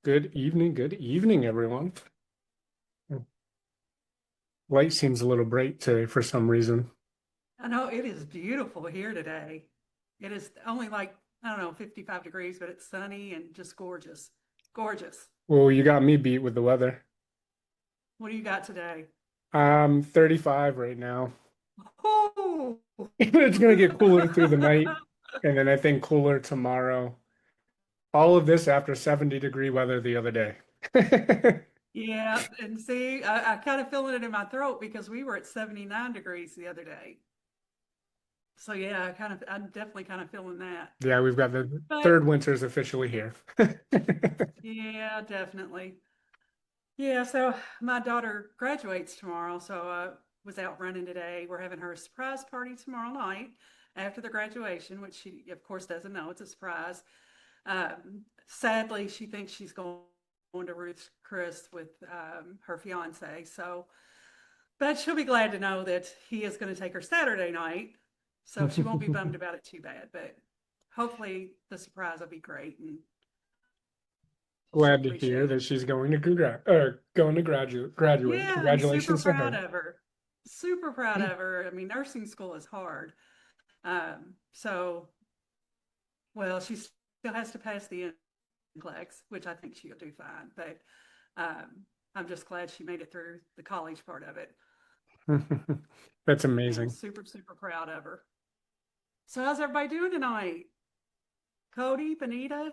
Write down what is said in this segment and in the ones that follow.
Good evening, everyone. Light seems a little bright today for some reason. I know it is beautiful here today. It is only like, I don't know, 55 degrees, but it's sunny and just gorgeous. Gorgeous. Well, you got me beat with the weather. What do you got today? I'm 35 right now. Oh, It's gonna get cooler through the night, and then I think cooler tomorrow. All of this after 70-degree weather the other day. yeah. And see, I kind of feeling it in my throat because we were at 79 degrees the other day. So yeah, I'm definitely kind of feeling that. Yeah, we've got the But third winter's officially here. yeah, definitely. Yeah, so my daughter graduates tomorrow, so I was out running today. We're having her a surprise party tomorrow night after the graduation, which she, of course, doesn't know it's a surprise. Sadly, she thinks she's going to Ruth's Chris with her fiance. So, but she'll be glad to know that he is going to take her Saturday night, so she won't be bummed about it too bad. But hopefully, the surprise will be great and she'll Glad to hear appreciate it. that she's going to going to graduate. Yeah, I'm super Congratulations to proud her. of her. Super proud of her. I mean, nursing school is hard. So, well, she still has to pass the NCLEX, which I think she'll do fine. But I'm just glad she made it through the college part of it. That's Yeah, amazing. super, super proud of her. So, how's everybody doing tonight? Cody, Benita,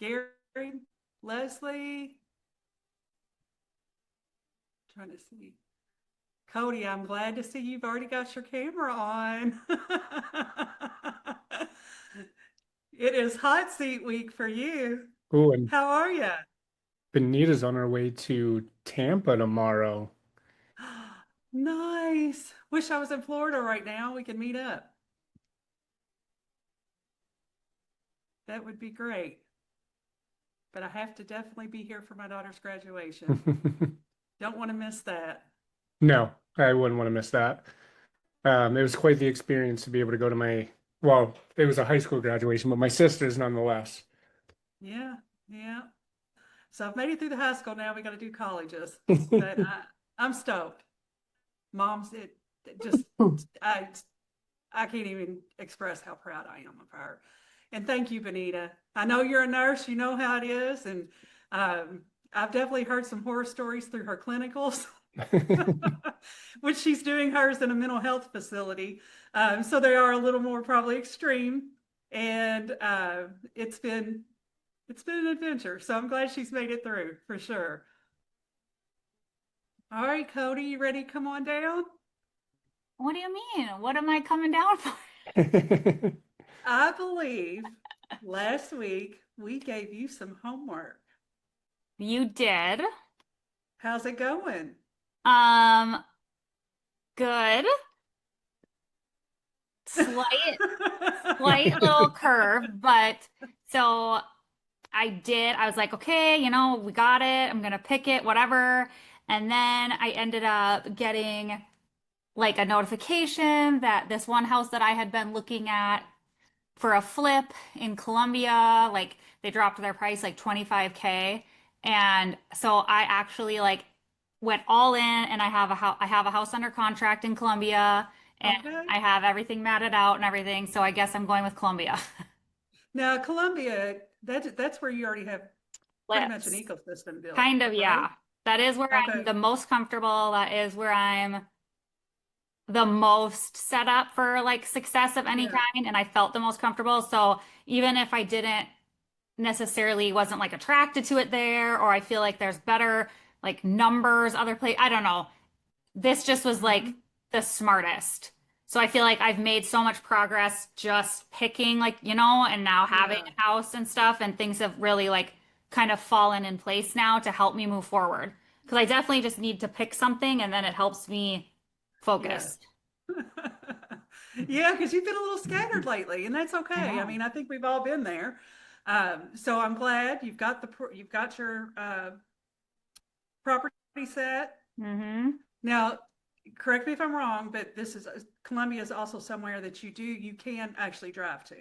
Gary, Leslie? Trying to see. Cody, I'm glad to see you've already got your camera on. It is hot seat week for you. Oh, and How are you? Benita's on her way to Tampa tomorrow. Nice. Wish I was in Florida right now. We could meet up. That would be great. But I have to definitely be here for my daughter's graduation. Don't want to miss that. No, I wouldn't want to miss that. It was quite the experience to be able to go to well, it was a high school graduation, but my sister's nonetheless. Yeah, yeah. So I've made it through the high school now. We got to do colleges. But I'm stoked. Mom's it just I I can't even express how proud I am of her. And thank you, Benita. I know you're a nurse, you know how it is. And I've definitely heard some horror stories through her clinicals, which she's doing hers in a mental health facility. So they are a little more probably extreme. And it's been an adventure. So I'm glad she's made it through for sure. All right, Cody, you ready to come on down? What do you mean? What am I coming down for? I believe last week we gave you some homework. You did. How's it going? Um, good. Slight little curve, but so I did. I was like, okay, we got it. I'm gonna pick it, whatever. And then I ended up getting like a notification that this one house that I had been looking at for a flip in Columbia, like they dropped their price like 25K. And so I actually like went all in and I have a house under contract in Columbia and Okay. I have everything matted out and everything. So I guess I'm going with Columbia. Now, Columbia, that's where you already have pretty much an Flips. ecosystem built, Kind of, right? yeah. That is where I'm Okay. the most comfortable. That is where I'm the most set up for like success of any Yeah. kind. And I felt the most comfortable. So even if I didn't necessarily wasn't like attracted to it there, or I feel like there's better like numbers, other place. I don't know. This just was like Hmm. the smartest. So I feel like I've made so much progress just picking like, and now having Yeah. a house and stuff, and things have really like kind of fallen in place now to help me move forward. Because I definitely just need to pick something and then it helps me Yes. focus. Yeah, because you've been a little scattered lately, and that's I okay. I know. mean, I think we've all been there. So I'm glad you've got your property set. Mm-hmm. Now, correct me if I'm wrong, but this is Columbia is also somewhere that you can actually drive to.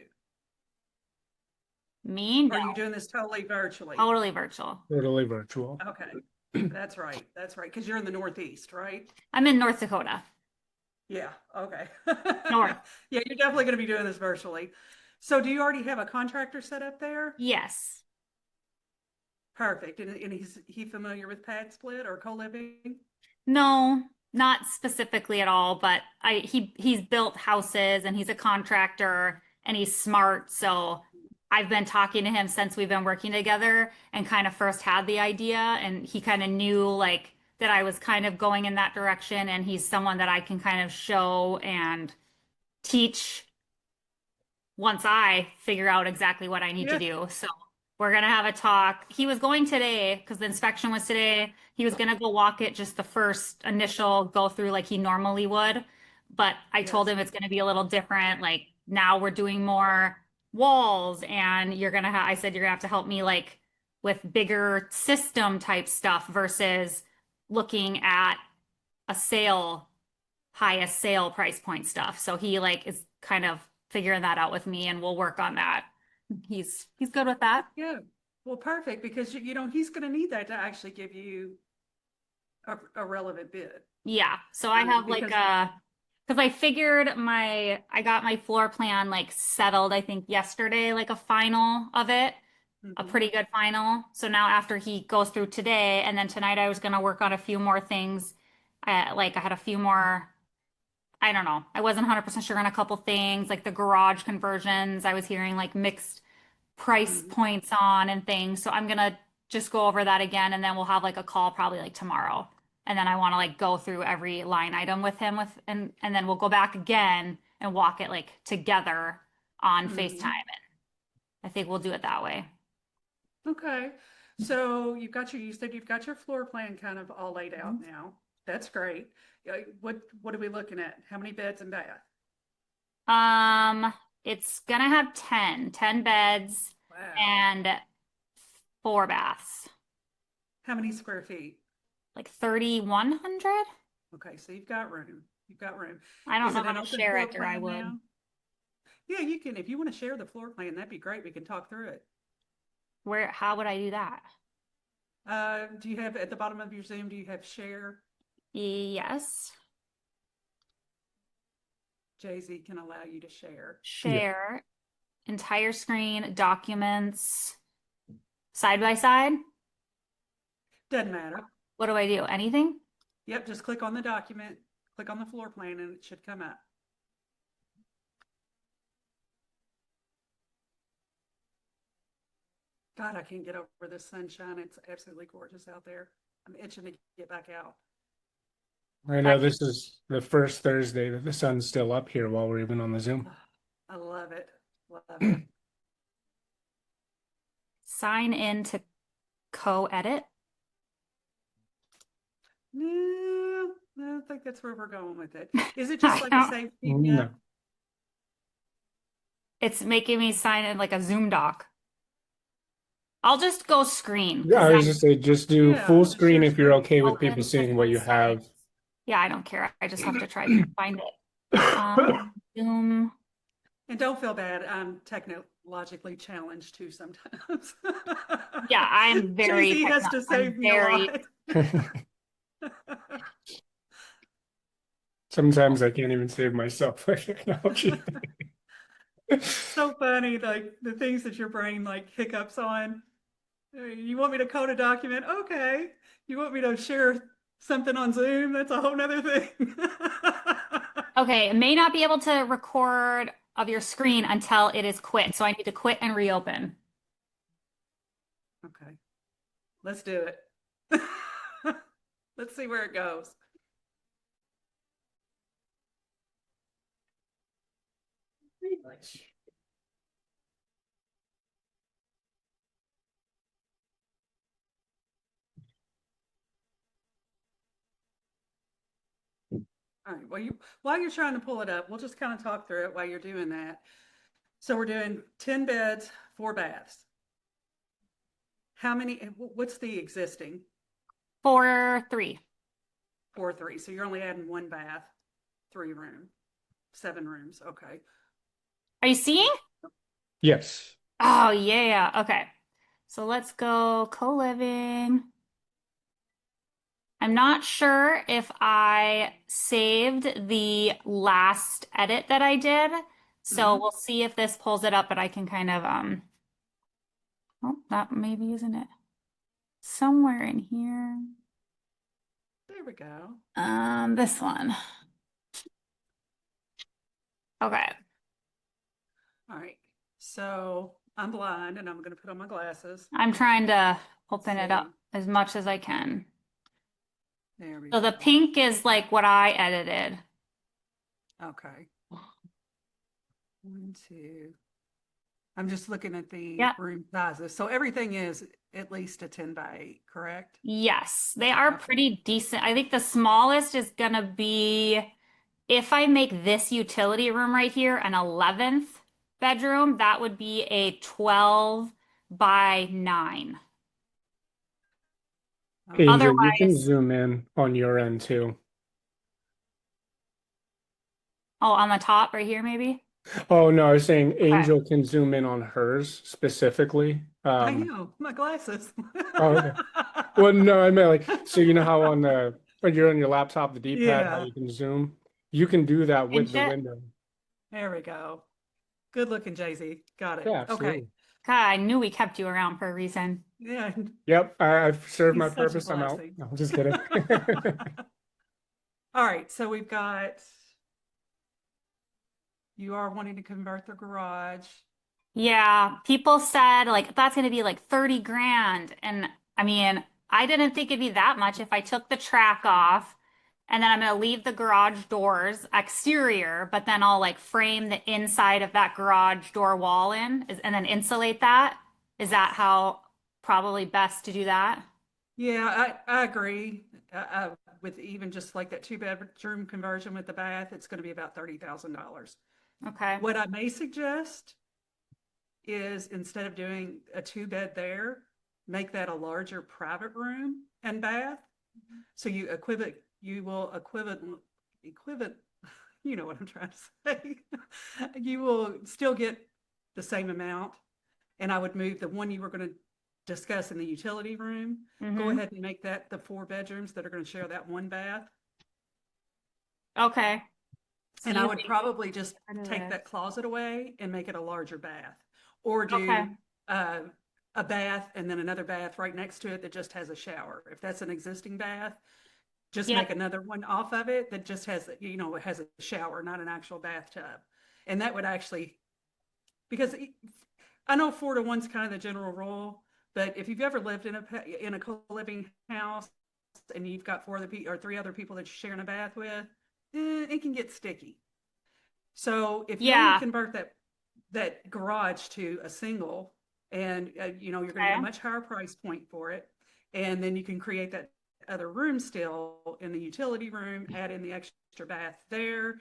Me? Or No, are you doing this totally virtually? totally virtual. Totally virtual. Okay, that's right. That's right. Because you're in the Northeast, right? I'm in North Dakota. Yeah, okay. North. Yeah, you're definitely going to be doing this virtually. So do you already have a contractor set up there? Yes. Perfect. And he's he familiar with pad split or co-living? No, not specifically at all, but he's built houses and he's a contractor and he's smart. So I've been talking to him since we've been working together and kind of first had the idea and he kind of knew like that I was kind of going in that direction and he's someone that I can kind of show and teach once I figure out exactly what I need to Yeah. do. So we're gonna have a talk. He was going today because the inspection was today. He was gonna go walk it just the first initial go through like he normally would. But I told Yes. him it's gonna be a little different. Like now we're doing more walls and you're gonna have, I said you're gonna have to help me like with bigger system type stuff versus looking at a sale highest sale price point stuff. So he like is kind of figuring that out with me and we'll work on that. He's good with that. Yeah. Well, perfect because you know he's going to need that to actually give you a relevant bid. Yeah. So I have like Because a because I got my floor plan like settled, I think yesterday, like a final of it, a mhm, pretty good final. So now after he goes through today and then tonight I was gonna work on a few more things. Like I had a few more I don't know. I wasn't 100% sure on a couple things, like the garage conversions. I was hearing like mixed price mhm, points on and things. So I'm gonna just go over that again and then we'll have like a call probably like tomorrow. And then I want to like go through every line item with him and then we'll go back again and walk it like together on FaceTime. mhm. I think we'll do it that way. Okay. So you said you've got your floor plan kind of all laid out now. That's great. What are we looking at? How many beds and bath? Um, it's gonna have 10 beds Wow. and 4 baths, How many square feet? like 3,100. Okay, so you've got room. You've got room. I don't Is know it how an to open share floor it or I plan would. now? Yeah, you can. If you want to share the floor plan, that'd be great. We can talk through it. How would I do that? Do you have at the bottom of your Zoom, do you have share? Yes. Jay-Z can allow you to share. Yeah. Share, entire screen, documents, side by side. Doesn't matter. What do I do? Anything? Yep, just click on the document, click on the floor plan, and it should come up. God, I can't get over this sunshine. It's absolutely gorgeous out there. I'm itching to get back out. I know That this is the first Thursday that the sun's still up here while we're even on the Zoom. I love it. Love it. sign in to co-edit. No, I don't think that's where we're going with it. Is it just I like a don't, save No. PDF? it's making me sign in like a Zoom doc. I'll just go screen Yeah, because I that was just say just do Yeah, full just screen share if you're screen. okay with people open to seeing what both you have. sides. Yeah, I don't care. I just have to try to find it. Zoom. And don't feel bad. I'm technologically challenged too sometimes. Yeah, I'm very Jay-Z has techno. to I'm save me a very lot. Sometimes I can't even save myself by technology. So funny, like the things that your brain like hiccups on. You want me to code a document? Okay. You want me to share something on Zoom? That's a whole nother thing. okay. It may not be able to record of your screen until it is quit. So I need to quit and reopen. Okay, let's do it. Let's see where it goes. All right. Well, while you're trying to pull it up, we'll just kind of talk through it while you're doing that. So we're doing 10 beds, 4 baths. How many, what's the existing? 4, 3. 4, 3. So you're only adding 1 bath, 3 room, 7 rooms. Okay. Are you seeing? Yes. Oh, yeah. Okay. So let's go co-living. I'm not sure if I saved the last edit that I did. So Hmm. we'll see if this pulls it up, but I can kind of oh, that maybe isn't it. Somewhere in here. There we go. This one. Okay. All right. So I'm blind and I'm going to put on my glasses. I'm trying to Let's open it up see. as much as I can. There we So the go. pink is like what I edited. Okay. One, two. I'm just looking at the Yeah. room sizes. So everything is at least a 10 by 8, correct? Yes, they are Okay. pretty decent. I think the smallest is gonna be if I make this utility room right here an 11th bedroom, that would be a 12 by 9. Okay. Angel, you can Otherwise, zoom in on your end too. oh, on the top right here, maybe? Oh no, I was saying Okay. Angel can zoom in on hers specifically. I know my glasses. Oh, okay. Well, no, I meant like, so you know how on the when you're on your laptop, the D-pad, how Yeah. you can zoom? You can do that with Pinch the it. window. There we go. Good looking, Jay-Z. Got it. Yeah, Okay. absolutely. God, I knew we kept you around for a reason. Yeah. Yep, I've served my He's such a purpose. I'm out. blessing. No, I'm just kidding. All right. So we've got, you are wanting to convert the garage. Yeah, people said like that's gonna be like 30 grand. And I mean, I didn't think it'd be that much if I took the track off and then I'm gonna leave the garage doors exterior, but then I'll like frame the inside of that garage door wall and then insulate that. Is that how probably best to do that? Yeah, I agree. With even just like that two-bedroom conversion with the bath, it's going to be about $30,000. Okay. What I may suggest is instead of doing a two-bed there, make that a larger private room and bath. So you will equivalent, you know what I'm trying to say. You will still get the same amount. And I would move the one you were going to discuss in the utility room. Go Mm-hmm. ahead and make that the 4 bedrooms that are going to share that one bath. Okay. So And you I would think probably just get rid of take that this. closet away and make it a larger bath, or Okay. do uh, a bath and then another bath right next to it that just has a shower. If that's an existing bath, just Yep. make another one off of it that just has, it has a shower, not an actual bathtub. And that would actually, because I know 4 to 1's kind of the general rule, but if you've ever lived in a co-living house and you've got 4 other people or 3 other people that you're sharing a bath with, it can get sticky. So if you only Yeah. convert that garage to a single, and you're going to get a Okay. much higher price point for it, and then you can create that other room still in the utility room, add in the extra bath there,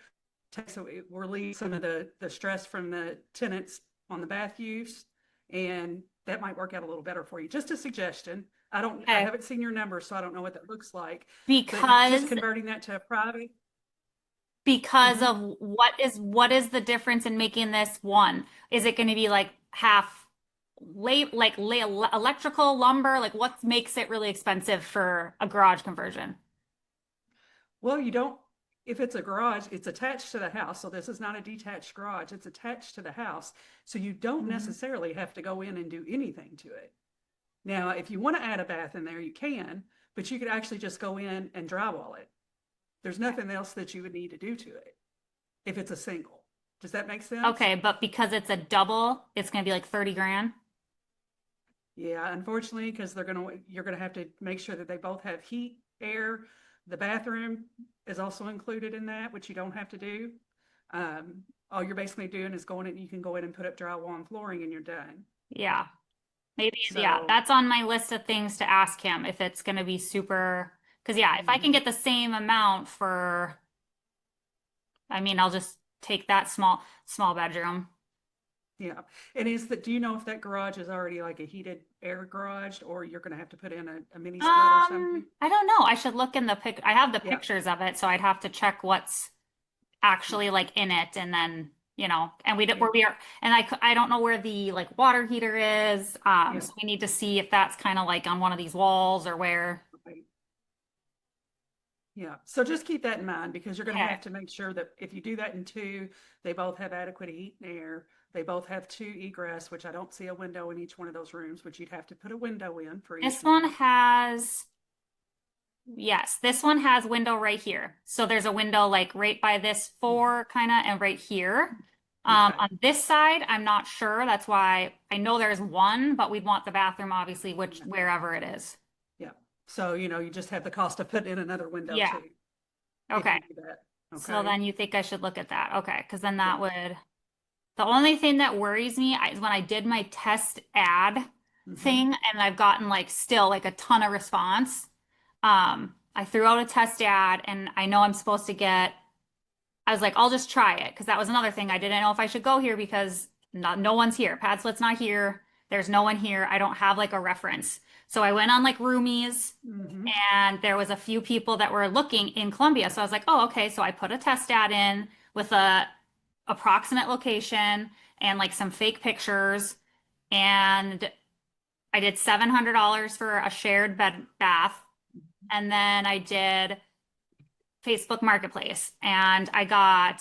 so it relieves some of the stress from the tenants on the bath use, and that might work out a little better for you. Just a suggestion. I Okay. haven't seen your numbers, so I don't know what that looks like, but just Because converting that to a private. because Mhm. of what is the difference in making this one? Is it going to be like half electrical lumber? Like what makes it really expensive for a garage conversion? Well, you don't, if it's a garage, it's attached to the house. So this is not a detached garage, it's attached to the house. So you don't Mhm. necessarily have to go in and do anything to it. Now, if you want to add a bath in there, you can, but you could actually just go in and drywall it. There's nothing else that you would need to do to it if it's a single. Does that make sense? Okay, but because it's a double, it's going to be like 30 grand. Yeah, unfortunately, because you're gonna have to make sure that they both have heat, air. The bathroom is also included in that, which you don't have to do. All you're basically doing is going in, you can go in and put up drywall and flooring and you're done. Yeah. Maybe, yeah, So, that's on my list of things to ask him if it's going to be super. Because, yeah, if I can mhm, get the same amount for, I mean, I'll just take that small bedroom. yeah. And do you know if that garage is already like a heated air garage, or you're gonna have to put in a mini split or something? I don't know. I should look in the pic. I have the Yeah, pictures of it, so I'd have to check what's actually yeah. like in it and then. and we Yeah. where we are, and I don't know where the like water heater is. Yeah. So we need to see if that's kind of like on one of these walls or where. Right. Yeah. So just keep that in mind because you're going to Okay. have to make sure that if you do that in two, they both have adequate heat and air. They both have two egress, which I don't see a window in each one of those rooms, which you'd have to put a window in for each This one one. has, yes, this one has window right here. So there's a window like right by this four kind of and right here. Okay. On this side, I'm not sure. That's why I know there's one, but we'd want the bathroom obviously, which Yeah. wherever it is. Yeah. So, you just have the cost of putting in another window Yeah. too, if Okay. you do that. So Okay. then you think I should look at that. Okay. Because then Yeah. that would, the only thing that worries me is when I did my test ad Hmm. thing and I've gotten like still like a ton of response. I threw out a test ad and I know I'm supposed to get, I was like, I'll just try it because that was another thing. I didn't know if I should go here because no one's here. Padslit's not here. There's no one here. I don't have like a reference. So I went on like Roomies Hmm. and there was a few people that were looking in Columbia. So I was like, oh, okay. So I put a test ad in with a approximate location and like some fake pictures. And I did $700 for a shared bed bath. And then I did Facebook Marketplace and I got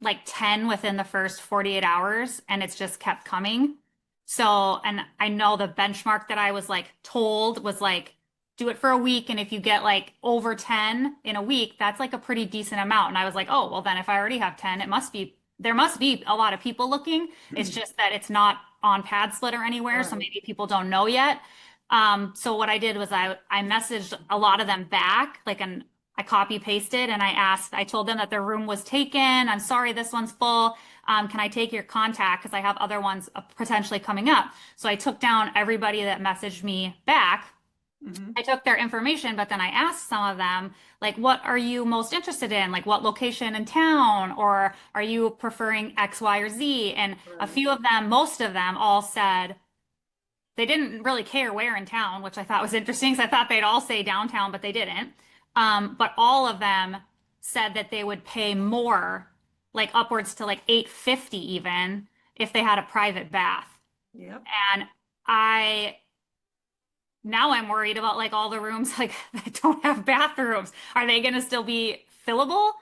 like 10 within the first 48 hours and it's just kept coming. So, and I know the benchmark that I was like told was like do it for a week and if you get like over 10 in a week, that's like a pretty decent amount. And I was like, "Oh, well then if I already have 10, there must be a lot of people looking. It's just that it's not on Padsplit or anywhere, so Right. maybe people don't know yet." So what I did was I messaged a lot of them back, I copy pasted and I told them that their room was taken. I'm sorry, this one's full. Can I take your contact? Because I have other ones potentially coming up. So I took down everybody that messaged me back. Hmm. I took their information, but then I asked some of them, like, what are you most interested in? Like, what location in town? Or are you preferring X, Y, or Z? And a Right. few of them, most of them all said, they didn't really care where in town, which I thought was interesting because I thought they'd all say downtown, but they didn't. But all of them said that they would pay more, like upwards to like 850 even, if they had a private bath. Yep. And I now I'm worried about like all the rooms like that don't have bathrooms. Are they going to still be fillable?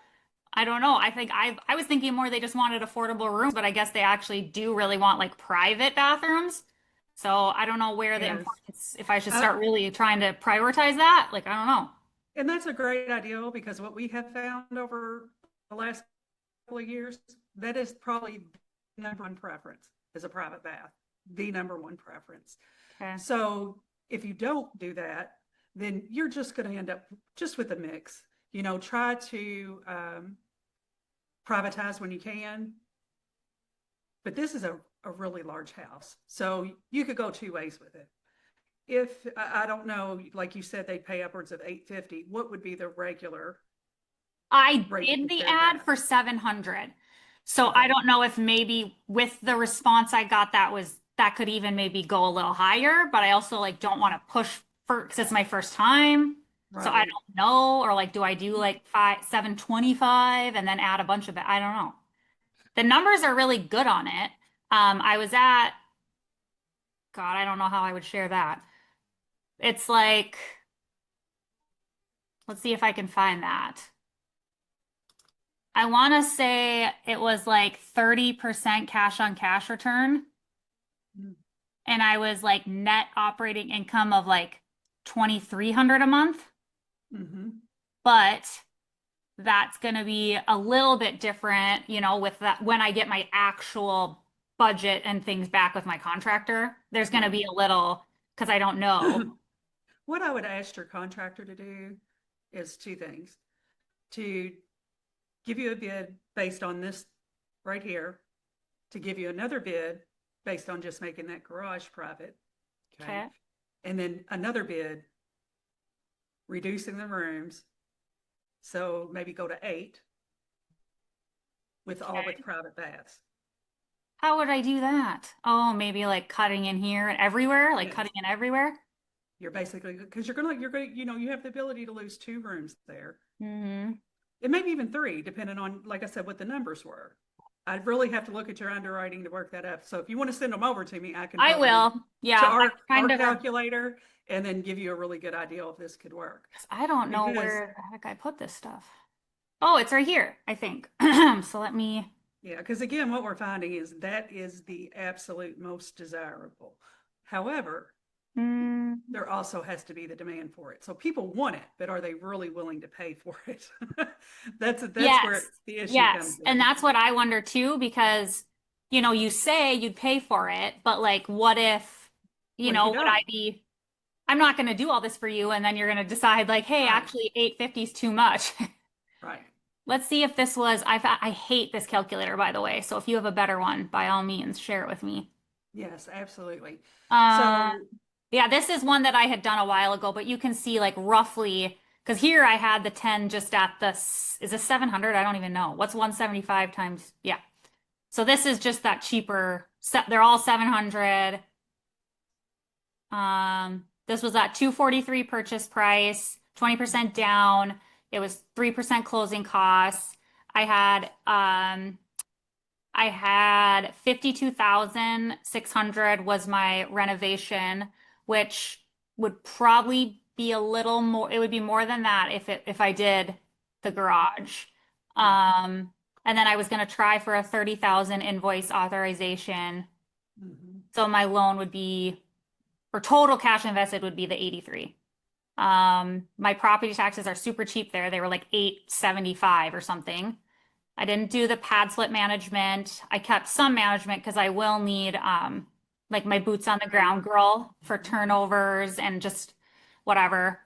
I don't know. I was thinking more they just wanted affordable rooms, but I guess they actually do really want like private bathrooms. So I don't know where the Yes. importance, if I should Uh, start really trying to prioritize that. Like, I don't know. and that's a great idea because what we have found over the last couple of years, that is probably the number one preference is a private bath, the number one preference. Okay. So if you don't do that, then you're just going to end up just with a mix. Try to privatize when you can, but this is a really large house. So you could go two ways with it. If I don't know, like you said, they pay upwards of 850, what would be the regular I rate did for the shared ad bath? for 700. So I Okay. don't know if maybe with the response I got that could even maybe go a little higher, but I also like don't want to push for because it's my first time. So I Right. don't know, or like do I do like 725 and then add a bunch of it? I don't know. The numbers are really good on it. I was at, God, I don't know how I would share that. It's like, let's see if I can find that. I want to say it was like 30% cash on cash return. And I was like net operating income of like 2,300 a month. Mm-hmm. But that's going to be a little bit different, with that when I get my actual budget and things back with my contractor. There's going to Right. be a little because I don't know. What I would ask your contractor to do is two things: to give you a bid based on this right here, to give you another bid based on just making that garage private. Okay. Okay. And then another bid reducing the rooms. So maybe go to 8 with all with Okay. private baths. How would I do that? Oh, maybe like cutting in here and everywhere, like Yes. cutting in everywhere. You're basically because you're gonna, you have the ability to lose 2 rooms there. Hmm. It may be even 3, depending on, like I said, what the numbers were. I'd really have to look at your underwriting to work that up. So if you want to send them over to me, I can I plug them in will. Yeah, to I our kind of, calculator and then give you a really good idea if this could work. I don't know Because where the heck I put this stuff. Oh, it's right here, I think. So let me, yeah, because again, what we're finding is that is the absolute most desirable. However, mm, there also has to be the demand for it. So people want it, but are they really willing to pay for it? That's yes, where the issue comes yes. And in. that's what I wonder too, because, you say you'd pay for it, but like, what if, What if you would I don't? be, I'm not going to do all this for you. And then you're going to decide like, hey, Right, actually 850 is too much. right. Let's see if this was, I hate this calculator, by the way. So if you have a better one, by all means, share it with me. Yes, absolutely. Uh, So, yeah, this is one that I had done a while ago, but you can see like roughly, because here I had the 10 just at is this 700? I don't even know. What's 175 times? Yeah. So this is just that cheaper, they're all 700. This was at 243 purchase price, 20% down. It was 3% closing costs. I had, I had 52,600 was my renovation, which would probably be a little more, it would be more than that if I did the garage. yeah. Um, and then I was going to try for a 30,000 invoice authorization. Mhm. So my loan would be, for total cash invested would be the 83. My property taxes are super cheap there. They were like 875 or something. I didn't do the pad slip management. I kept some management because I will need like my boots on the ground girl for turnovers and just whatever.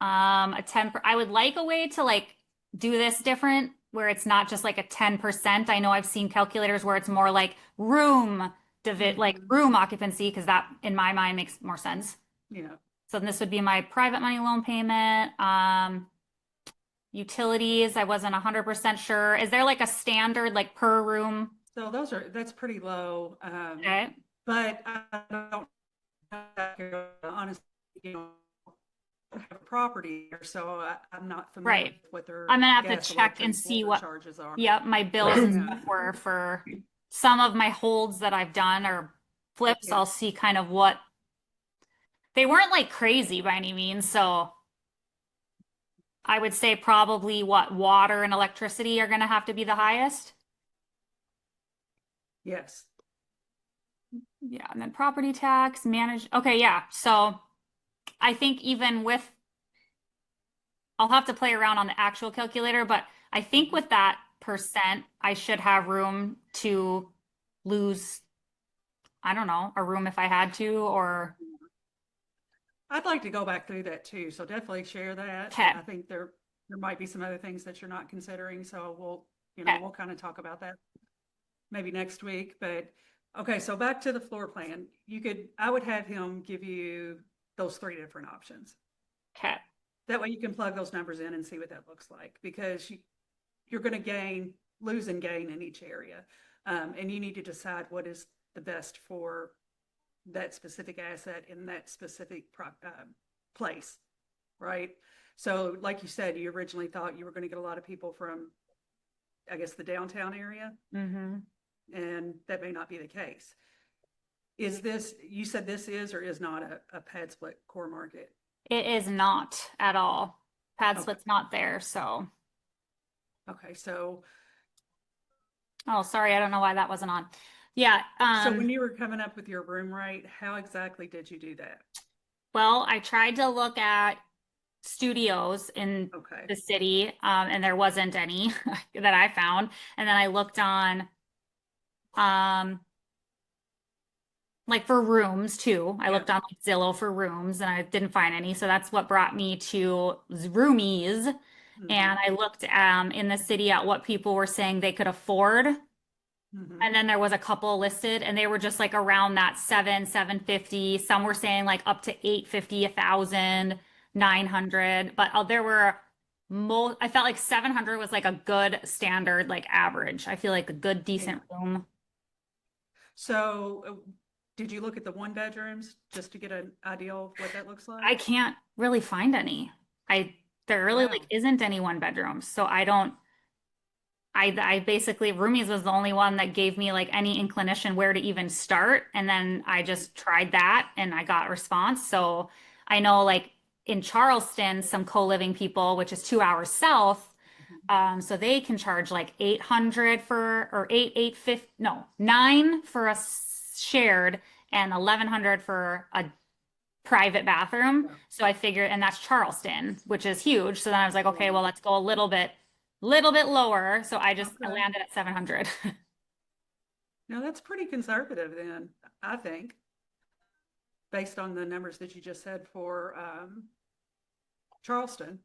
I would like a way to like do this different where it's not just like a 10%. I know I've seen calculators where it's more like like Mhm. room occupancy because that in my mind makes more sense. Yeah. So this would be my private money loan payment. Utilities, I wasn't 100% sure. Is there like a standard like per room? So that's pretty low. Okay. But I don't honestly, have a property here, so I'm not familiar Right. with what their I'm gonna have to gas, check and electric, see water what, charges are. yep, my bills and Yeah. stuff were for some of my holds that I've done or flips. Yeah. I'll see kind of what they weren't like crazy by any means. So I would say probably what water and electricity are gonna have to be the highest. Yes. Yeah. And then property tax, manage. Okay. Yeah. So I think even with I'll have to play around on the actual calculator, but I think Mhm. with that percent, I should have room to lose, I don't know, a room if I had to, or I'd like to go back through that too. So definitely share that. okay, I think there might be some other things that you're not considering. So okay, we'll kind of talk about that maybe next week. But okay, so back to the floor plan. I would have him give you those three different options. okay, That way you can plug those numbers in and see what that looks like because you're going to lose and gain in each area. And you need to decide what is the best for that specific asset in that specific place, right? So, like you said, you originally thought you were going to get a lot of people from, I guess, the downtown area, mm-hmm. and that may not be the case. You said this is or is not a pad split core market? It is not at all. Pad Okay. split's not there, so. Okay. So, Oh, sorry, I don't know why that wasn't on. Yeah, so when you were coming up with your room rate, how exactly did you do that? well, I tried to look at studios in Okay. the city, and there wasn't any that I found. And then I looked on um like for rooms too. I Yeah. looked on like Zillow for rooms and I didn't find any. So that's what brought me to Roomies. And Hmm. I looked in the city at what people were saying they could afford. Hmm. And then there was a couple listed and they were just like around that 750. Some were saying like up to 850, 1,000, 900. But there were I felt like 700 was like a good standard, like average. I feel like a good, Yeah. decent room. So, did you look at the one bedrooms just to get an idea of what that looks I like? can't really find any. There really like Wow. isn't any one bedrooms. So I don't I basically, Roomies was the only one that gave me like any inclination where to even start. And then I just tried that and I got a response. So I know like in Charleston, some co-living people, which is 2 hours south, so they can charge like 800 for, or 850, no, 9 for a shared and 1100 for a private bathroom. Yeah. So I figured, and that's Charleston, which is huge. So then I was like, okay, Right. well, let's go a little bit lower. So I Okay. landed at 700. Now that's pretty conservative then, I think, based on the numbers that you just said for Charleston.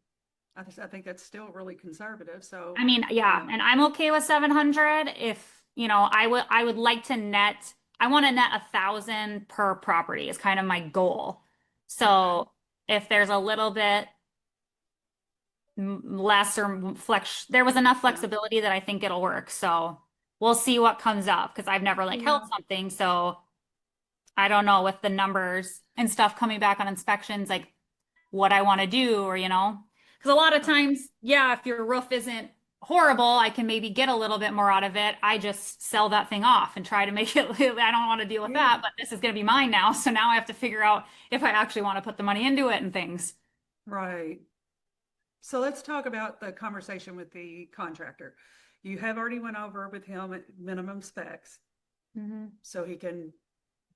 I think that's still really conservative. So, I mean, yeah, and um, I'm okay with 700 if, I would like to net, I want to net 1,000 per property is kind of my goal. okay. So if there's a little bit less or flex, there was enough Yeah. flexibility that I think it'll work. So we'll see what comes up because I've never like held Yeah. something. So I don't know with the numbers and stuff coming back on inspections, like what I want to do, or, because a lot of Okay. times, yeah, if your roof isn't horrible, I can maybe get a little bit more out of it. I just sell that thing off and try to make it, I don't want to deal with that, Yeah. but this is going to be mine now. So now I have to figure out if I actually want to put the money into it and things. Right. So let's talk about the conversation with the contractor. You have already went over with him at minimum specs, Mhm. so he can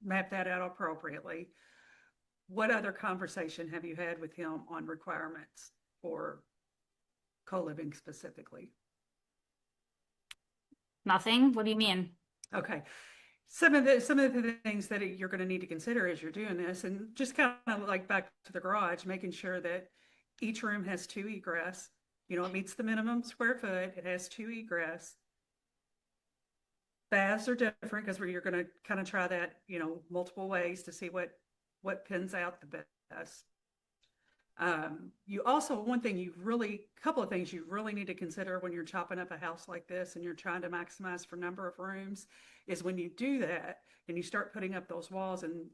map that out appropriately. What other conversation have you had with him on requirements for co-living specifically? Nothing? What do you mean? Okay. Some of the things that you're going to need to consider as you're doing this, and just kind of like back to the garage, making sure that each room has two egress. It meets the minimum square foot. It has two egress. Baths are different because you're going to kind of try that, multiple ways to see what pins out the best. You also, couple of things you really need to consider when you're chopping up a house like this and you're trying to maximize for number of rooms is when you do that and you start putting up those walls and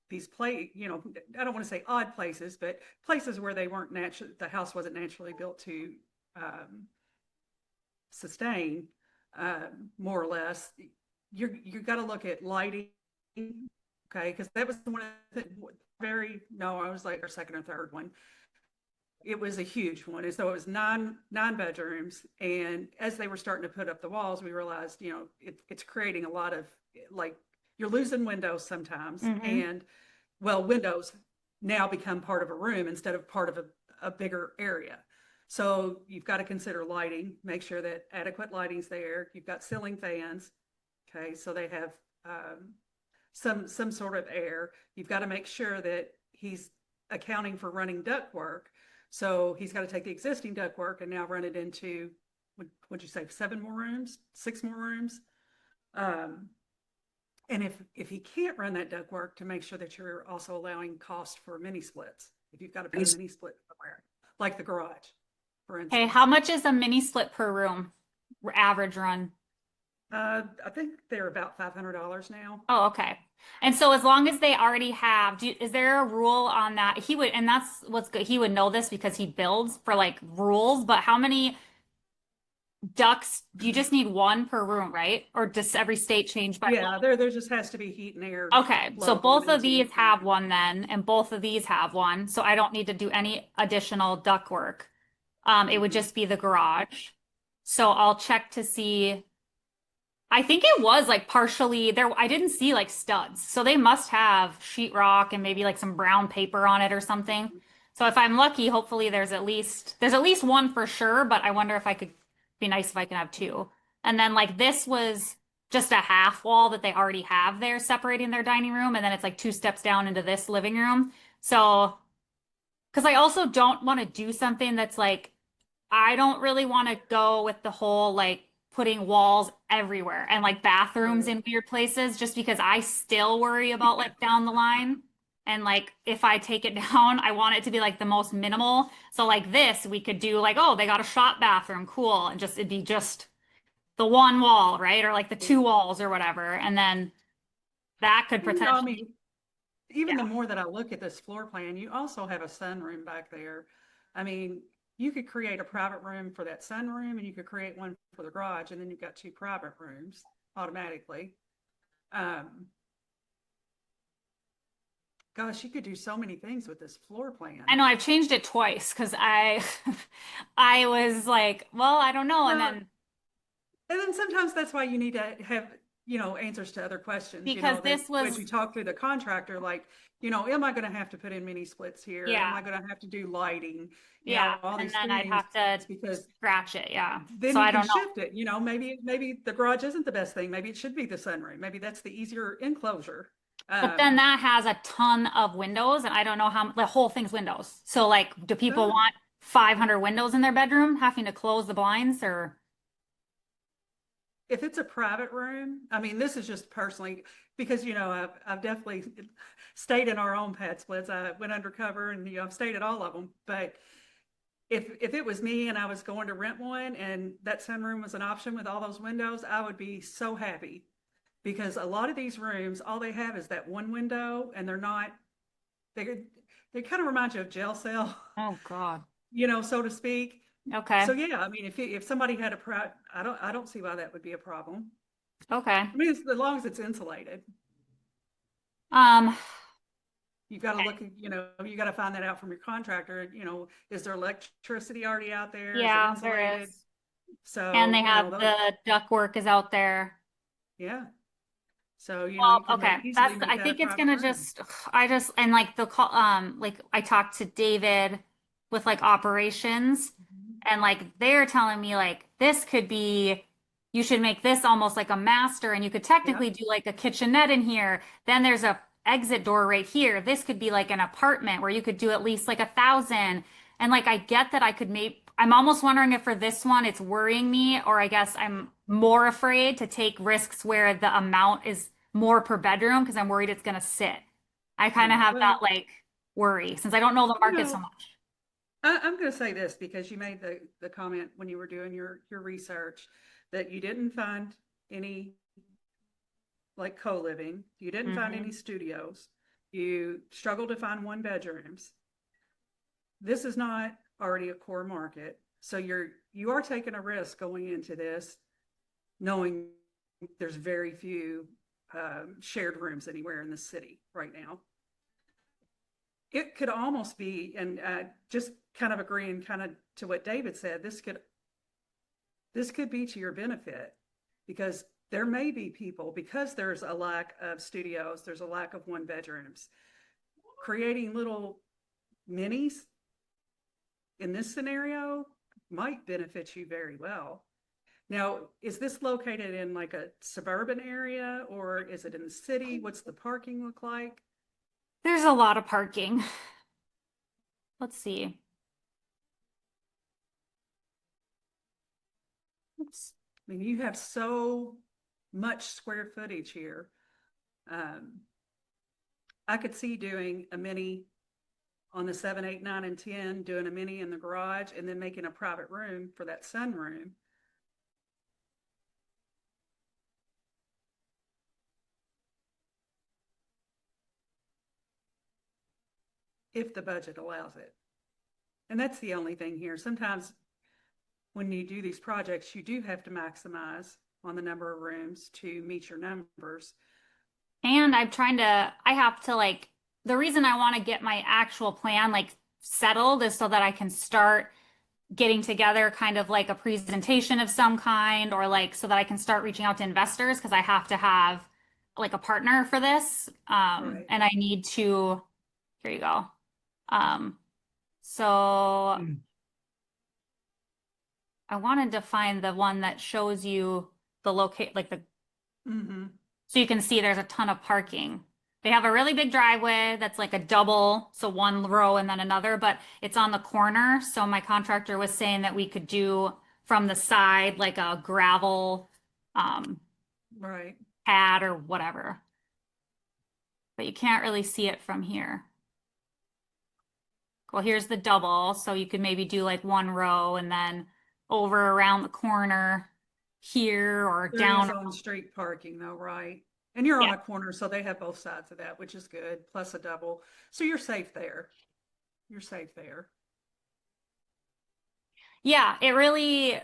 these I don't want to say odd places, but places where the house wasn't naturally built to um, sustain, more or less. You got to look at lighting, okay? Because that was one of the no, I was like our second or third one. It was a huge one, and so it was nine bedrooms. And as they were starting to put up the walls, we realized, it's creating a lot of like you're losing windows sometimes, Hmm. and well, windows now become part of a room instead of part of a bigger area. So you've got to consider lighting, make sure that adequate lighting's there. You've got ceiling fans, okay, so they have some sort of air. You've got to make sure that he's accounting for running duct work. So he's got to take the existing duct work and now run it into, would you say 7 more rooms, 6 more rooms? Um, and if he can't run that duct work, to make sure that you're also allowing cost for mini splits. If you've got to put a mini split somewhere, like the garage, for Okay, how instance. much is a mini split per room? Average run. I think they're about $500 now. Oh, okay. And so as long as they already have, is there a rule on that? He would, and that's what's good. He would know this because he builds for like rules, but how many ducks? You just need one per room, right? Or does every state change by law? Yeah, there just has to be heat and air Okay, so flow going both of into these each have room. one then, and both of these have one, so I don't need to do any additional duct work. It would Mm-hmm. just be the garage. So I'll check to see. I think it was like partially there. I didn't see like studs. So they must have sheetrock and maybe like some brown paper on it or something. So if I'm lucky, hopefully there's at least one for sure, but I wonder if I could be nice if I can have two. And then like this was just a half wall that they already have there separating their dining room, and then it's like 2 steps down into this living room. So because I also don't want to do something that's like I don't really want to go with the whole like putting walls everywhere and like bathrooms Right. in weird places just because I still worry about like down the line. And like if I take it down, I want it to be like the most minimal. So like this, we could do like, oh, they got a shop bathroom, cool. And just it'd be just the one wall, right? Or like the two walls or whatever. And then that could I potentially, mean, even the yeah. more that I look at this floor plan, you also have a sunroom back there. I mean, you could create a private room for that sunroom and you could create one for the garage, and then you've got two private rooms automatically. Um, Gosh, you could do so many things with this floor I plan. know I've changed it twice because I I was like, well, I don't know. And Well, then and then sometimes that's why you need to have, answers to other questions, because that this as was, you talk through the contractor, like, am I going to have to put in mini splits here? Am yeah, I going to have to do lighting? yeah. All And these then I'd things, have to because scratch it. Yeah. then So you I can don't know. shift it. Maybe the garage isn't the best thing. Maybe it should be the sunroom. Maybe that's the easier enclosure. But then Um, that has a ton of windows, and I don't know how the whole thing's windows. So like, do people oh, want 500 windows in their bedroom, having to close the blinds or? if it's a private room, I mean, this is just personally because I've definitely stayed in our own pad splits. I went undercover and I've stayed at all of them. But if it was me and I was going to rent one and that sunroom was an option with all those windows, I would be so happy because a lot of these rooms, all they have is that one window, and they're not. They kind of remind you of jail cell, Oh God. so to speak. Okay. So yeah, I mean, if somebody had I don't see why that would be a problem. Okay. I mean, as long as it's insulated. Um, You've got to look, you got to find that out from your contractor. Is there electricity already out there? Is it yeah, there insulated? is. And So, they have those, the duct work is out there. yeah. So, you Well, could okay. easily That's, make I that a think it's private gonna room. just, I just, and like the call, like I talked to David with like operations, Mhm. and like they're telling me like this could be, you should make this almost like a master, and you could Yeah. technically do like a kitchenette in here. Then there's a exit door right here. This could be like an apartment where you could do at least like 1,000. And like I get that I could make, I'm almost wondering if for this one it's worrying me, or I guess I'm more afraid to take risks where the amount is more per bedroom because I'm worried it's gonna sit. I kind of Yeah. have that Well, like worry since I don't know the you market so know, much. I'm going to say this because you made the comment when you were doing your research that you didn't find any like co-living. You didn't find any Hmm. studios. You struggled to find one bedrooms. This is not already a core market. So you are taking a risk going into this, knowing there's very few shared rooms anywhere in the city right now. It could almost be, and just kind of agreeing kind of to what David said, this could be to your benefit because there may be people, because there's a lack of studios, there's a lack of one bedrooms, creating little minis in this scenario might benefit you very well. Now, is this located in like a suburban area or is it in the city? What's the parking look like? There's a lot of parking. Let's see. Oops. I mean, you have so much square footage here. Um, I could see doing a mini on the 7, 8, 9, and 10, doing a mini in the garage, and then making a private room for that sunroom. If the budget allows it. And that's the only thing here. Sometimes when you do these projects, you do have to maximize on the number of rooms to meet your numbers. And I'm trying to, I have to like, the reason I want to get my actual plan like settled is so that I can start getting together kind of like a presentation of some kind, or like so that I can start reaching out to investors because I have to have like a partner for this. Right. And I need to, here you go. Um, so Mm. I wanted to find the one that shows you the locate, like the, Mm-hmm. so you can see there's a ton of parking. They have a really big driveway that's like a double, so one row and then another, but it's on the corner. So my contractor was saying that we could do from the side like a gravel um, Right. pad or whatever. But you can't really see it from here. Well, here's the double, so you could maybe do like one row and then over around the corner here or There is down. on-street parking though, right? And you're on Yeah. a corner, so they have both sides of that, which is good, plus a double. So you're safe there. You're safe there. Yeah, it really, I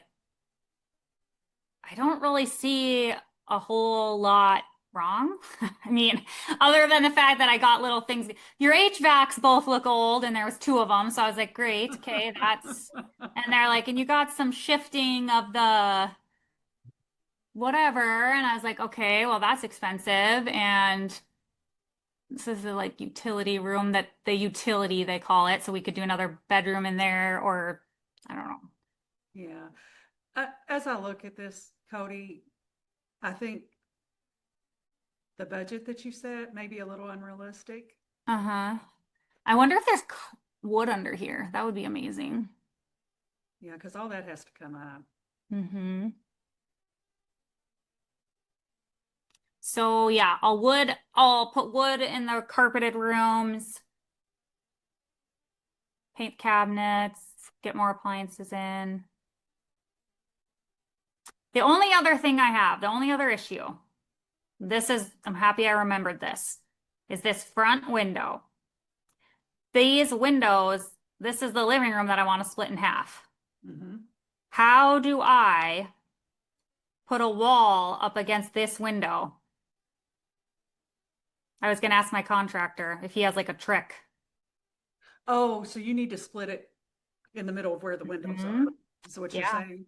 don't really see a whole lot wrong. I mean, other than the fact that I got little things. Your HVACs both look old, and there was two of them, so I was like, great, okay, that's. And they're like, and you got some shifting of the whatever, and I was like, okay, well, that's expensive, and this is the like utility room that the utility they call it, so we could do another bedroom in there, or I don't know. Yeah. As I look at this, Cody, I think the budget that you set may be a little unrealistic. Uh-huh. I wonder if there's wood under here. That would be amazing. Yeah, because all that has to come up. Mm-hmm. So yeah, I'll put wood in the carpeted rooms, paint cabinets, get more appliances in. The only other thing I have, the only other issue, I'm happy I remembered this, is this front window. These windows, this is the living room that I want to split in half. Hmm. How do I put a wall up against this window? I was going to ask my contractor if he has like a trick. Oh, so you need to split it in the middle of where the windows are. Mhm. Is what you're Yeah. saying?